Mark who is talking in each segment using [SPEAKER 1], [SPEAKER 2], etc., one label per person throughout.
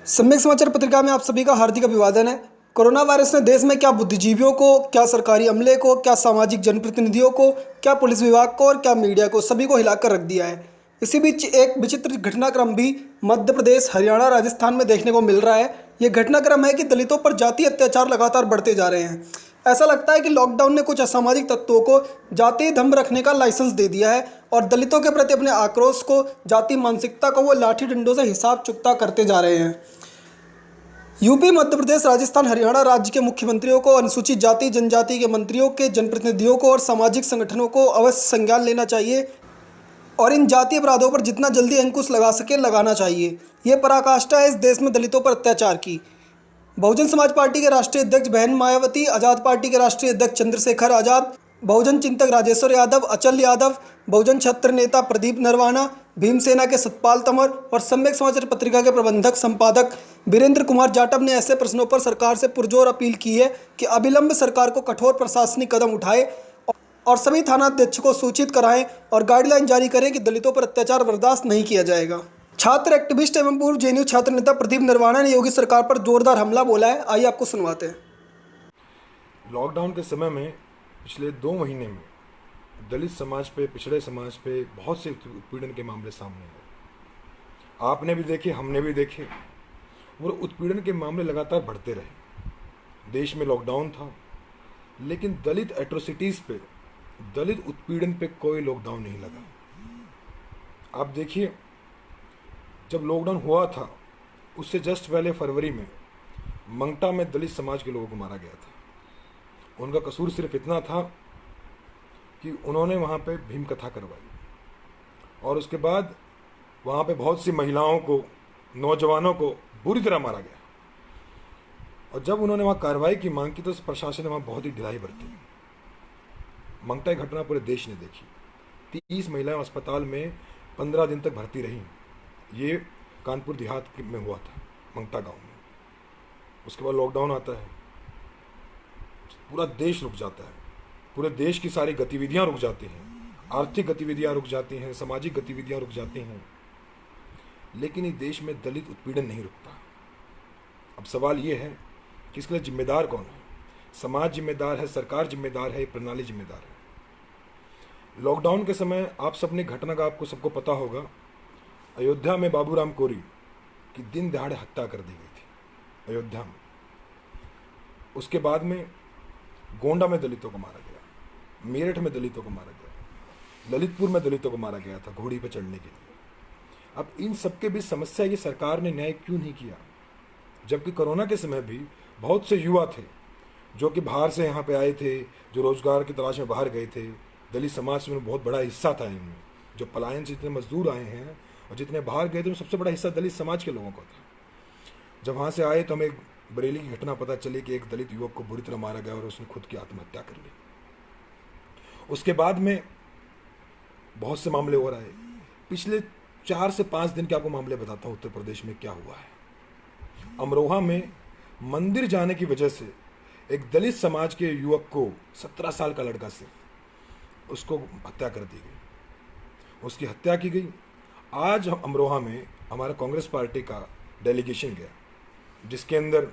[SPEAKER 1] सम्यक समाचार पत्रिका में आप सभी का हार्दिक अभिवादन है। कोरोना वायरस ने देश में क्या बुद्धिजीवियों को, क्या सरकारी अमले को, क्या सामाजिक जनप्रतिनिधियों को, क्या पुलिस विभाग को और क्या मीडिया को, सभी को हिलाकर रख दिया है। इसी बीच एक विचित्र घटनाक्रम भी मध्य प्रदेश, हरियाणा, राजस्थान में देखने को मिल रहा है। ये घटनाक्रम है कि दलितों पर जातीय अत्याचार लगातार बढ़ते जा रहे हैं। ऐसा लगता है कि लॉकडाउन ने कुछ असामाजिक तत्वों को जातीय दंभ रखने का लाइसेंस दे दिया है और दलितों के प्रति अपने आक्रोश को, जातीय मानसिकता को वो लाठी डंडों से हिसाब चुकता करते जा रहे हैं। यूपी, मध्य प्रदेश, राजस्थान, हरियाणा राज्य के मुख्यमंत्रियों को, अनुसूचित जाति जनजाति के मंत्रियों के, जनप्रतिनिधियों को और सामाजिक संगठनों को अवश्य संज्ञान लेना चाहिए और इन जातीय अपराधों पर जितना जल्दी अंकुश लगा सके लगाना चाहिए। ये पराकाष्ठा है इस देश में दलितों पर अत्याचार की। बहुजन समाज पार्टी के राष्ट्रीय अध्यक्ष बहन मायावती, आज़ाद पार्टी के राष्ट्रीय अध्यक्ष चंद्रशेखर आज़ाद, बहुजन चिंतक राजेश्वर यादव, अचल यादव, बहुजन छत्र नेता प्रदीप नरवाना, भीमसेना के सतपाल तंवर और सम्यक समाचार पत्रिका के प्रबंधक संपादक वीरेंद्र कुमार जाटव ने ऐसे प्रश्नों पर सरकार से पुरजोर अपील की है कि अविलंब सरकार को कठोर प्रशासनिक कदम उठाए और सभी थानाध्यक्ष को सूचित कराएं और गाइडलाइन जारी करें कि दलितों पर अत्याचार बर्दाश्त नहीं किया जाएगा। छात्र एक्टिविस्ट एवं पूर्व जेएनयू छात्र नेता प्रदीप नरवाना ने योगी सरकार पर जोरदार हमला बोला है। आइए आपको सुनवाते हैं।
[SPEAKER 2] लॉकडाउन के समय में पिछले 2 महीने में दलित समाज पे, पिछड़े समाज पे बहुत से उत्पीड़न के मामले सामने आए। आपने भी देखे, हमने भी देखे। वो उत्पीड़न के मामले लगातार बढ़ते रहे। देश में लॉकडाउन था, लेकिन दलित एट्रोसिटीज़ पे, दलित उत्पीड़न पे कोई लॉकडाउन नहीं लगा। आप देखिए, जब लॉकडाउन हुआ था उससे जस्ट पहले फरवरी में मंगटा में दलित समाज के लोगों को मारा गया था। उनका कसूर सिर्फ इतना था कि उन्होंने वहाँ पे भीम कथा करवाई और उसके बाद वहाँ पे बहुत सी महिलाओं को, नौजवानों को बुरी तरह मारा गया। और जब उन्होंने वहाँ कार्रवाई की मांग की तो प्रशासन ने वहाँ बहुत ही ढिलाई बरती। मंगटा की घटना पूरे देश ने देखी। 30 महिलाएं अस्पताल में 15 दिन तक भर्ती रहीं। ये कानपुर देहात में हुआ था, मंगटा गांव में। उसके बाद लॉकडाउन आता है, पूरा देश रुक जाता है, पूरे देश की सारी गतिविधियां रुक जाती हैं, आर्थिक गतिविधियां रुक जाती हैं, सामाजिक गतिविधियां रुक जाती हैं, लेकिन इस देश में दलित उत्पीड़न नहीं रुकता। अब सवाल ये है कि इसके लिए जिम्मेदार कौन है? समाज जिम्मेदार है, सरकार जिम्मेदार है, प्रणाली जिम्मेदार है। लॉकडाउन के समय आप सबने घटना का आपको सबको पता होगा, अयोध्या में बाबूराम कोरी की दिन दहाड़े हत्या कर दी गई थी अयोध्या में। उसके बाद में गोंडा में दलितों को मारा गया, मेरठ में दलितों को मारा गया, ललितपुर में दलितों को मारा गया था घोड़ी पर चढ़ने के लिए। अब इन सबके बीच समस्या है कि सरकार ने न्याय क्यों नहीं किया, जबकि कोरोना के समय भी बहुत से युवा थे जो कि बाहर से यहाँ पे आए थे, जो रोजगार की तलाश में बाहर गए थे। दलित समाज में बहुत बड़ा हिस्सा था इनमें। जो पलायन से जितने मजदूर आए हैं और जितने बाहर गए थे, उनमें सबसे बड़ा हिस्सा दलित समाज के लोगों का था। जब वहाँ से आए तो हमें बरेली की घटना पता चली कि एक दलित युवक को बुरी तरह मारा गया और उसने खुद की आत्महत्या कर ली। उसके बाद में बहुत से मामले हो रहे हैं। पिछले 4 से 5 दिन के आपको मामले बताता हूँ उत्तर प्रदेश में क्या हुआ है। अमरोहा में मंदिर जाने की वजह से एक दलित समाज के युवक को, 17 साल का लड़का सिर्फ, उसको हत्या कर दी गई, उसकी हत्या की गई। आज अमरोहा में हमारा कांग्रेस पार्टी का डेलीगेशन गया, जिसके अंदर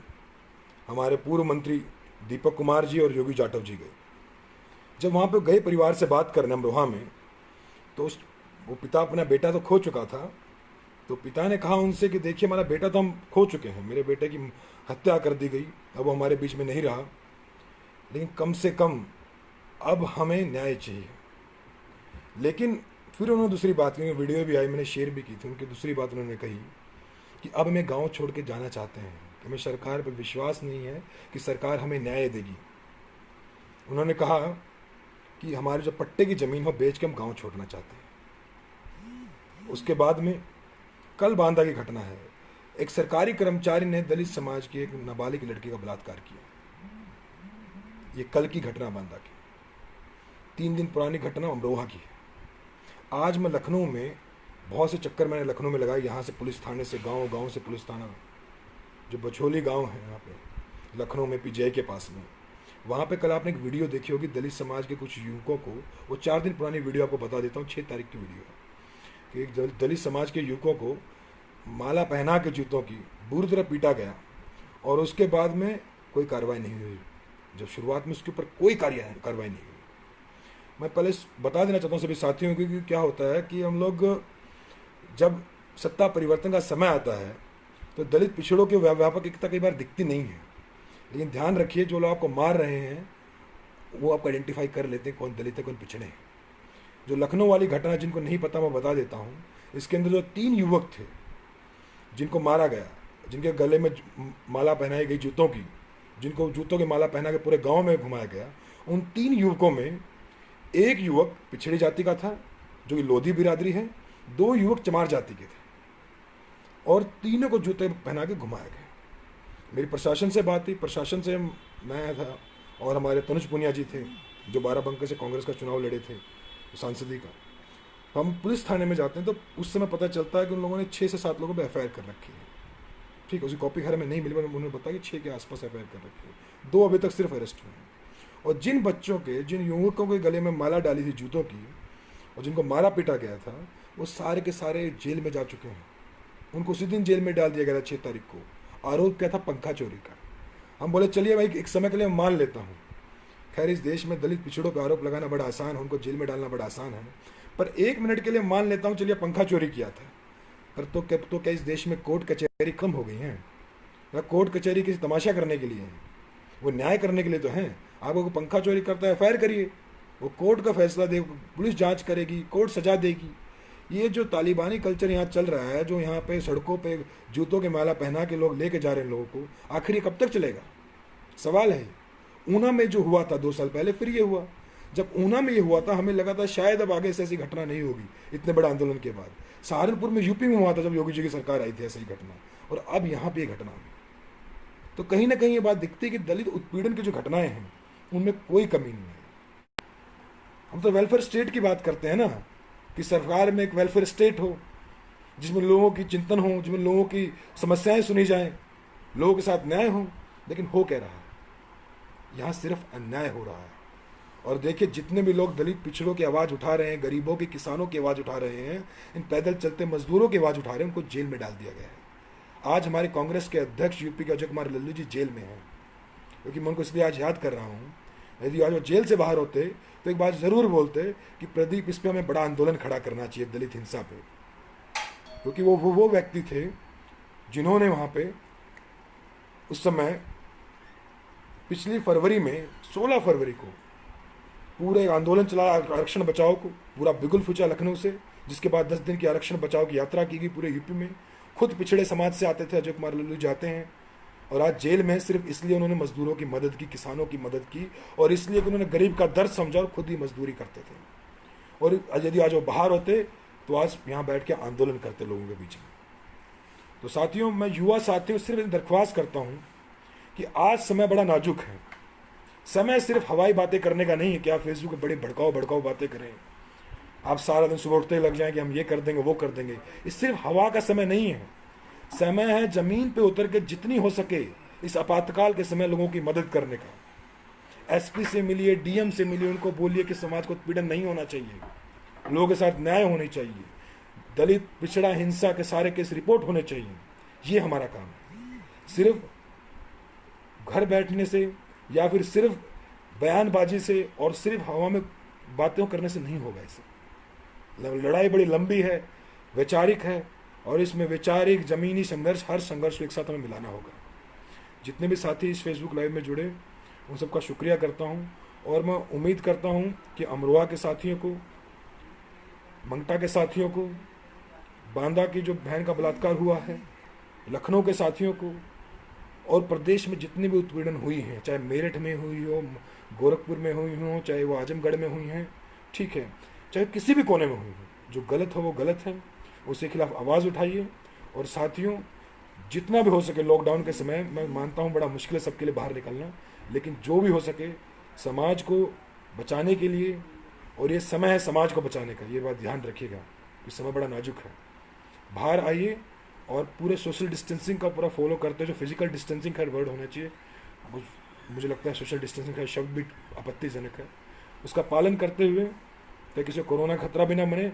[SPEAKER 2] हमारे पूर्व मंत्री दीपक कुमार जी और योगी जाटव जी गए। जब वहाँ पे गए परिवार से बात करने अमरोहा में, तो वो पिता अपना बेटा तो खो चुका था, तो पिता ने कहा उनसे कि देखिए, हमारा बेटा तो हम खो चुके हैं, मेरे बेटे की हत्या कर दी गई, अब वो हमारे बीच में नहीं रहा, लेकिन कम से कम अब हमें न्याय चाहिए। लेकिन फिर उन्होंने दूसरी बात की, वीडियो भी आई, मैंने शेयर भी की थी। उनकी दूसरी बात उन्होंने कही कि अब हमें गांव छोड़ के जाना चाहते हैं, कि हमें सरकार पर विश्वास नहीं है कि सरकार हमें न्याय देगी। उन्होंने कहा कि हमारे जो पट्टे की ज़मीन हो बेच के हम गांव छोड़ना चाहते हैं। उसके बाद में कल बांदा की घटना है। एक सरकारी कर्मचारी ने दलित समाज की एक नाबालिग लड़की का बलात्कार किया। ये कल की घटना बांदा की। 3 दिन पुरानी घटना अमरोहा की है। आज मैं लखनऊ में, बहुत से चक्कर मैंने लखनऊ में लगाए, यहाँ से पुलिस थाने से गांव, गांव से पुलिस थाना, जो बछोली गांव है यहाँ पे लखनऊ में पीजीआई के पास में, वहाँ पे कल आपने एक वीडियो देखी होगी दलित समाज के कुछ युवकों को। वो 4 दिन पुरानी वीडियो आपको बता देता हूँ, 6 तारीख की वीडियो है कि एक दलित समाज के युवकों को माला पहना के जूतों की बुरी तरह पीटा गया और उसके बाद में कोई कार्रवाई नहीं हुई। जब शुरुआत में उसके ऊपर कोई कार्रवाई नहीं हुई। मैं पहले बता देना चाहता हूँ सभी साथियों को कि क्या होता है कि हम लोग जब सत्ता परिवर्तन का समय आता है तो दलित पिछड़ों की व्यापक एकता कई बार दिखती नहीं है। लेकिन ध्यान रखिए, जो लोग आपको मार रहे हैं वो आपको आइडेंटिफाई कर लेते हैं कौन दलित है कौन पिछड़े हैं। जो लखनऊ वाली घटना, जिनको नहीं पता मैं बता देता हूँ, इसके अंदर जो 3 युवक थे जिनको मारा गया, जिनके गले में माला पहनाई गई जूतों की, जिनको जूतों की माला पहना के पूरे गांव में घुमाया गया, उन 3 युवकों में एक युवक पिछड़ी जाति का था जो कि लोधी बिरादरी है, 2 युवक चमार जाति के थे और तीनों को जूते पहना के घुमाया गया। मेरी प्रशासन से बात थी, प्रशासन से मैं था और हमारे तनुज पुनिया जी थे जो बाराबंकी से कांग्रेस का चुनाव लड़े थे सांसदी का। हम पुलिस थाने में जाते हैं तो उस समय पता चलता है कि उन लोगों ने 6 से 7 लोगों पर FIR कर रखी है। ठीक है, उसकी कॉपी खैर में नहीं मिली, पर उन्होंने बताया कि 6 के आसपास FIR कर रखी है। 2 अभी तक सिर्फ अरेस्ट हुए हैं। और जिन बच्चों के, जिन युवकों के गले में माला डाली थी जूतों की और जिनको मारा पीटा गया था, वो सारे के सारे जेल में जा चुके हैं। उनको उसी दिन जेल में डाल दिया गया था 6 तारीख को। आरोप क्या था? पंखा चोरी का। हम बोले चलिए भाई एक समय के लिए मान लेता हूँ। खैर, इस देश में दलित पिछड़ों पर आरोप लगाना बड़ा आसान है, उनको जेल में डालना बड़ा आसान है, पर 1 मिनट के लिए मान लेता हूँ चलिए पंखा चोरी किया था। पर तो क्या इस देश में कोर्ट कचहरी कम हो गई हैं? या कोर्ट कचहरी किसी तमाशा करने के लिए है? वो न्याय करने के लिए तो हैं। आपको पंखा चोरी करता है FIR करिए, वो कोर्ट का फैसला दे, पुलिस जांच करेगी, कोर्ट सजा देगी। ये जो तालिबानी कल्चर यहाँ चल रहा है, जो यहाँ पे सड़कों पे जूतों के माला पहना के लोग लेके जा रहे हैं लोगों को, आखिर ये कब तक चलेगा? सवाल है। ऊना में जो हुआ था 2 साल पहले, फिर ये हुआ। जब ऊना में ये हुआ था हमें लगा था शायद अब आगे से ऐसी घटना नहीं होगी इतने बड़े आंदोलन के बाद। सहारनपुर में, यूपी में हुआ था जब योगी जी की सरकार आई थी ऐसी घटना, और अब यहाँ पे ये घटना हुई। तो कहीं ना कहीं ये बात दिखती है कि दलित उत्पीड़न की जो घटनाएं हैं उनमें कोई कमी नहीं है। हम तो वेलफेयर स्टेट की बात करते हैं ना, कि सरकार में एक वेलफेयर स्टेट हो जिसमें लोगों की चिंतन हो, जिसमें लोगों की समस्याएं सुनी जाएं, लोगों के साथ न्याय हो। लेकिन हो क्या रहा है? यहाँ सिर्फ अन्याय हो रहा है। और देखिए, जितने भी लोग दलित पिछड़ों की आवाज़ उठा रहे हैं, गरीबों की, किसानों की आवाज़ उठा रहे हैं, इन पैदल चलते मजदूरों की आवाज़ उठा रहे हैं, उनको जेल में डाल दिया गया है। आज हमारे कांग्रेस के अध्यक्ष यूपी के अजय कुमार लल्लू जी जेल में हैं, क्योंकि मैं उनको इसलिए आज याद कर रहा हूँ। यदि आज वो जेल से बाहर होते तो एक बात ज़रूर बोलते कि प्रदीप, इस पर हमें बड़ा आंदोलन खड़ा करना चाहिए दलित हिंसा पे, क्योंकि वो व्यक्ति थे जिन्होंने वहाँ पे उस समय पिछली फरवरी में 16 फरवरी को पूरे आंदोलन चलाया आरक्षण बचाओ को, पूरा बिगुल फूचा लखनऊ से, जिसके बाद 10 दिन की आरक्षण बचाओ की यात्रा की गई पूरे यूपी में। खुद पिछड़े समाज से आते थे अजय कुमार लल्लू जाते हैं, और आज जेल में सिर्फ इसलिए उन्होंने मजदूरों की मदद की, किसानों की मदद की, और इसलिए कि उन्होंने गरीब का दर्द समझा और खुद ही मजदूरी करते थे। और यदि आज वो बाहर होते तो आज यहाँ बैठ के आंदोलन करते लोगों के बीच में। तो साथियों, मैं युवा साथियों सिर्फ दरख्वास्त करता हूँ कि आज समय बड़ा नाजुक है। समय सिर्फ हवाई बातें करने का नहीं है कि आप फेसबुक पे बड़े भड़काऊ बातें करें, आप सारा दिन सुबह उठते ही लग जाएं कि हम ये कर देंगे वो कर देंगे। ये सिर्फ हवा का समय नहीं है, समय है जमीन पे उतर के जितनी हो सके इस आपातकाल के समय लोगों की मदद करने का। SP से मिलिए, DM से मिलिए, उनको बोलिए कि समाज को उत्पीड़न नहीं होना चाहिए, लोगों के साथ न्याय होनी चाहिए, दलित पिछड़ा हिंसा के सारे केस रिपोर्ट होने चाहिए। ये हमारा काम है। सिर्फ घर बैठने से या फिर सिर्फ बयानबाजी से और सिर्फ हवा में बातें करने से नहीं होगा। इसे लड़ाई बड़ी लंबी है, वैचारिक है, और इसमें वैचारिक जमीनी संघर्ष, हर संघर्ष को एक साथ हमें मिलाना होगा। जितने भी साथी इस फेसबुक लाइव में जुड़े उन सबका शुक्रिया करता हूं, और मैं उम्मीद करता हूं कि अमरोहा के साथियों को, मंगटा के साथियों को, बांदा की जो बहन का बलात्कार हुआ है, लखनऊ के साथियों को, और प्रदेश में जितनी भी उत्पीड़न हुई हैं, चाहे मेरठ में हुई हो, गोरखपुर में हुई हो, चाहे वो आजमगढ़ में हुई हैं, ठीक है, चाहे किसी भी कोने में हुई हो, जो गलत हो वो गलत है, उसके खिलाफ आवाज़ उठाइए। और साथियों, जितना भी हो सके लॉकडाउन के समय, मैं मानता हूँ बड़ा मुश्किल है सबके लिए बाहर निकलना, लेकिन जो भी हो सके समाज को बचाने के लिए, और ये समय है समाज को बचाने का, ये बात ध्यान रखिएगा कि समय बड़ा नाजुक है। बाहर आइए और पूरे सोशल डिस्टेंसिंग का पूरा फॉलो करते हैं। जो फिजिकल डिस्टेंसिंग का वर्ड होना चाहिए, मुझे लगता है सोशल डिस्टेंसिंग का शब्द भी आपत्तिजनक है, उसका पालन करते हुए, ताकि किसी को कोरोना खतरा भी ना बने,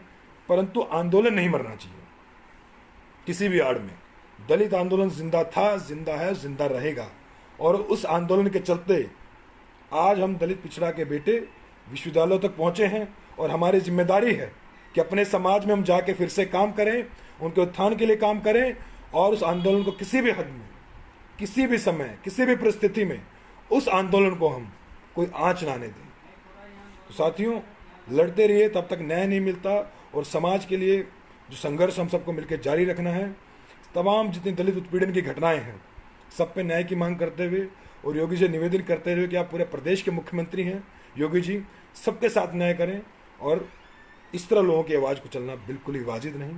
[SPEAKER 2] परंतु आंदोलन नहीं मरना चाहिए किसी भी आड़ में। दलित आंदोलन जिंदा था, जिंदा है, जिंदा रहेगा। और उस आंदोलन के चलते आज हम दलित पिछड़ा के बेटे विश्वविद्यालयों तक पहुंचे हैं और हमारी जिम्मेदारी है कि अपने समाज में हम जाके फिर से काम करें, उनके उत्थान के लिए काम करें और उस आंदोलन को किसी भी हद में, किसी भी समय, किसी भी परिस्थिति में उस आंदोलन को हम कोई आंच ना आने दें। तो साथियों, लड़ते रहिए, तब तक न्याय नहीं मिलता। और समाज के लिए जो संघर्ष हम सबको मिलकर जारी रखना है, तमाम जितनी दलित उत्पीड़न की घटनाएं हैं सब पे न्याय की मांग करते हुए और योगी जी निवेदन करते हुए कि आप पूरे प्रदेश के मुख्यमंत्री हैं, योगी जी सबके साथ न्याय करें और इस तरह लोगों की आवाज़ को चलना बिल्कुल ही वाजिब नहीं।